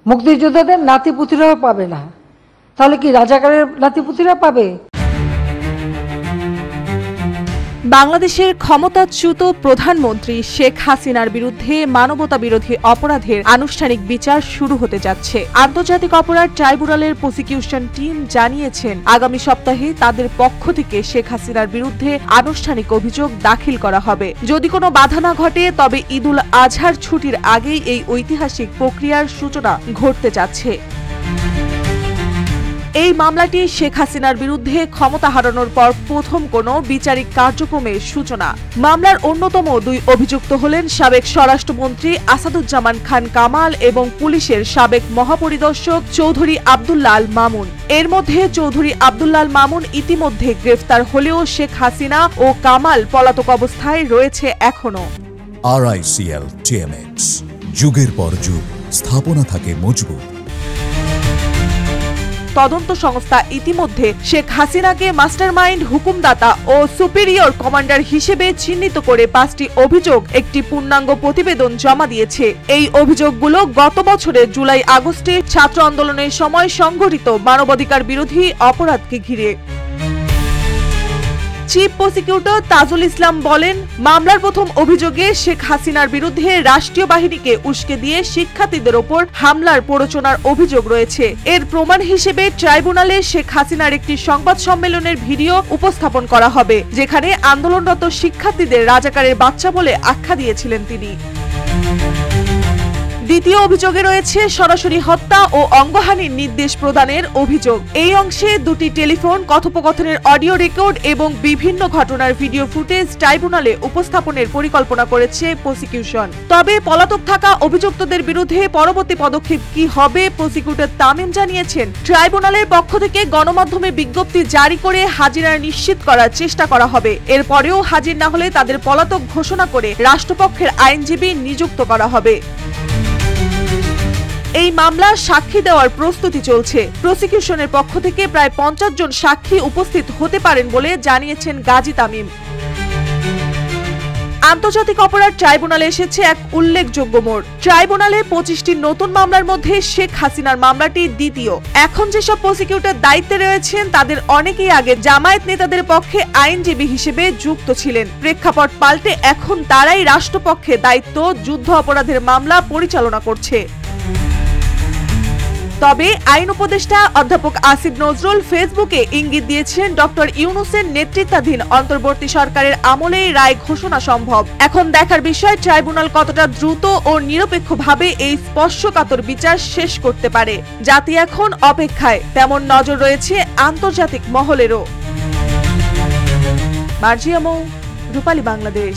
মুক্তিযোদ্ধাদের নাতিপুতিরাও পাবে না, তাহলে কি রাজাকারের নাতিপুতিরা পাবে? বাংলাদেশের ক্ষমতাচ্যুত প্রধানমন্ত্রী শেখ হাসিনার বিরুদ্ধে মানবতা বিরোধী অপরাধের আনুষ্ঠানিক বিচার শুরু হতে যাচ্ছে। আন্তর্জাতিক অপরাধ ট্রাইব্যুনালের প্রসিকিউশন টিম জানিয়েছেন, আগামী সপ্তাহে তাদের পক্ষ থেকে শেখ হাসিনার বিরুদ্ধে আনুষ্ঠানিক অভিযোগ দাখিল করা হবে। যদি কোনো বাধা না ঘটে তবে ঈদুল আজহার ছুটির আগেই এই ঐতিহাসিক প্রক্রিয়ার সূচনা ঘটতে যাচ্ছে। এই মামলাটি শেখ হাসিনার বিরুদ্ধে ক্ষমতা হারানোর পর প্রথম কোনো বিচারিক কার্যক্রমের সূচনা। মামলার অন্যতম দুই অভিযুক্ত হলেন সাবেক স্বরাষ্ট্রমন্ত্রী আসাদুজ্জামান খান কামাল এবং পুলিশের সাবেক মহাপরিদর্শক চৌধুরী আব্দুল্লাহ আল মামুন। এর মধ্যে চৌধুরী আব্দুল্লাহ আল মামুন ইতিমধ্যে গ্রেফতার হলেও শেখ হাসিনা ও কামাল পলাতক অবস্থায় রয়েছে এখনো। RICL TMX, যুগের পর যুগ স্থাপনা থাকে মজবুত। তদন্ত সংস্থা ইতিমধ্যে শেখ হাসিনাকে মাস্টারমাইন্ড, হুকুমদাতা ও সুপিরিয়র কমান্ডার হিসেবে চিহ্নিত করে 5টি অভিযোগ একটি পূর্ণাঙ্গ প্রতিবেদন জমা দিয়েছে। এই অভিযোগগুলো গত বছরের জুলাই আগস্টে ছাত্র আন্দোলনের সময় সংঘটিত মানবাধিকার বিরোধী অপরাধকে ঘিরে। চিফ প্রসিকিউটর তাজুল ইসলাম বলেন, মামলার প্রথম অভিযোগে শেখ হাসিনার বিরুদ্ধে রাষ্ট্রীয় বাহিনীকে উস্কে দিয়ে শিক্ষার্থীদের ওপর হামলার প্ররোচনার অভিযোগ রয়েছে। এর প্রমাণ হিসেবে ট্রাইব্যুনালে শেখ হাসিনার একটি সংবাদ সম্মেলনের ভিডিও উপস্থাপন করা হবে, যেখানে আন্দোলনরত শিক্ষার্থীদের রাজাকারের বাচ্চা বলে আখ্যা দিয়েছিলেন তিনি। দ্বিতীয় অভিযোগে রয়েছে সরাসরি হত্যা ও অঙ্গহানির নির্দেশ প্রদানের অভিযোগ। এই অংশে দুটি টেলিফোন কথোপকথনের অডিও রেকর্ড এবং বিভিন্ন ঘটনার ভিডিও ফুটেজ ট্রাইব্যুনালে উপস্থাপনের পরিকল্পনা করেছে প্রসিকিউশন। তবে পলাতক থাকা অভিযুক্তদের বিরুদ্ধে পরবর্তী পদক্ষেপ কি হবে, প্রসিকিউটর তামিম জানিয়েছেন, ট্রাইব্যুনালের পক্ষ থেকে গণমাধ্যমে বিজ্ঞপ্তি জারি করে হাজিরা নিশ্চিত করার চেষ্টা করা হবে। এরপরেও হাজির না হলে তাদের পলাতক ঘোষণা করে রাষ্ট্রপক্ষের আইনজীবী নিযুক্ত করা হবে। এই মামলা সাক্ষী দেওয়ার প্রস্তুতি চলছে। প্রসিকিউশনের পক্ষ থেকে প্রায় 50 জন সাক্ষী উপস্থিত হতে পারেন বলে জানিয়েছেন গাজী তামিম। আন্তর্জাতিক অপরাধ ট্রাইব্যুনালে এসেছে এক উল্লেখযোগ্য মোড়। ট্রাইব্যুনালে 25টি নতুন মামলার মধ্যে শেখ হাসিনার মামলাটি দ্বিতীয়। এখন যেসব প্রসিকিউটর দায়িত্বে রয়েছেন তাদের অনেকেই আগে জামায়াত নেতাদের পক্ষে আইনজীবী হিসেবে যুক্ত ছিলেন। প্রেক্ষাপট পাল্টে এখন তারাই রাষ্ট্রপক্ষে দায়িত্ব, যুদ্ধ অপরাধের মামলা পরিচালনা করছে। তবে আইন উপদেষ্টা অধ্যাপক আসিফ নজরুল ফেসবুকে ইঙ্গিত দিয়েছেন, ডক্টর ইউনূসের নেতৃত্বাধীন অন্তর্বর্তী সরকারের আমলেই রায় ঘোষণা সম্ভব। এখন দেখার বিষয় ট্রাইব্যুনাল কতটা দ্রুত ও নিরপেক্ষভাবে এই স্পর্শকাতর বিচার শেষ করতে পারে। জাতি এখন অপেক্ষায়, তেমন নজর রয়েছে আন্তর্জাতিক মহলেরও। মার্জিয়া মৌ, রূপালী বাংলাদেশ।